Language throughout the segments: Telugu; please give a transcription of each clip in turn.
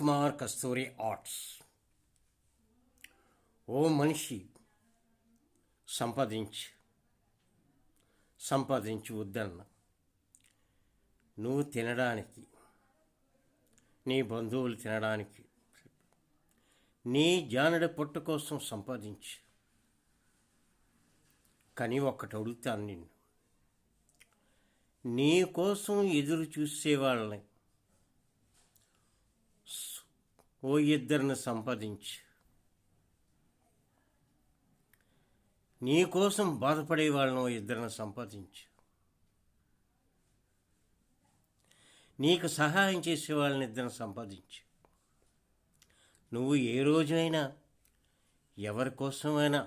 రవికుమార్ కస్తూరి ఆర్ట్స్. ఓ మనిషి, సంపాదించి వద్దన్న. నువ్వు తినడానికి, నీ బంధువులు తినడానికి, నీ జానడి పొట్టు కోసం సంపాదించు. కానీ ఒక్కటి అడుగుతాను నిన్ను, నీ కోసం ఎదురు చూసేవాళ్ళని ఓ ఇద్దరిని సంపాదించు. నీ కోసం బాధపడే వాళ్ళని ఓ ఇద్దరిని సంపాదించు. నీకు సహాయం చేసే వాళ్ళని ఇద్దరిని సంపాదించు. నువ్వు ఏ రోజైనా ఎవరి కోసమైనా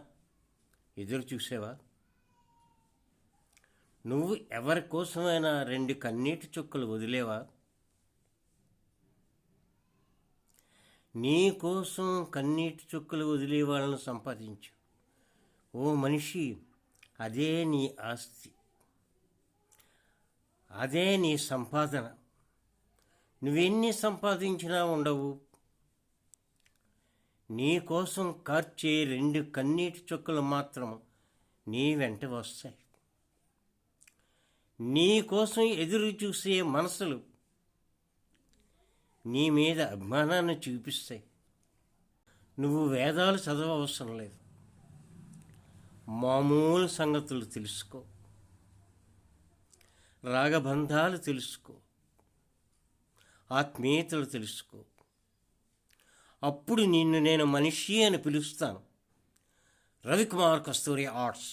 ఎదురు చూసేవా? నువ్వు ఎవరి కోసమైనా 2 కన్నీటి చుక్కలు వదిలేవా? నీ కోసం కన్నీటి చుక్కలు వదిలే వాళ్ళని సంపాదించు. ఓ మనిషి, అదే నీ ఆస్తి, అదే నీ సంపాదన. నువ్వెన్ని సంపాదించినా ఉండవు. నీ కోసం కార్చే 2 కన్నీటి చుక్కలు మాత్రం నీ వెంట వస్తాయి. నీ కోసం ఎదురు చూసే మనసులు నీ మీద అభిమానాన్ని చూపిస్తాయి. నువ్వు వేదాలు చదవవసరం లేదు, మామూలు సంగతులు తెలుసుకో, రాగబంధాలు తెలుసుకో, ఆత్మీయతలు తెలుసుకో. అప్పుడు నిన్ను నేను మనిషి అని పిలుస్తాను. రవికుమార్ కస్తూరి ఆర్ట్స్.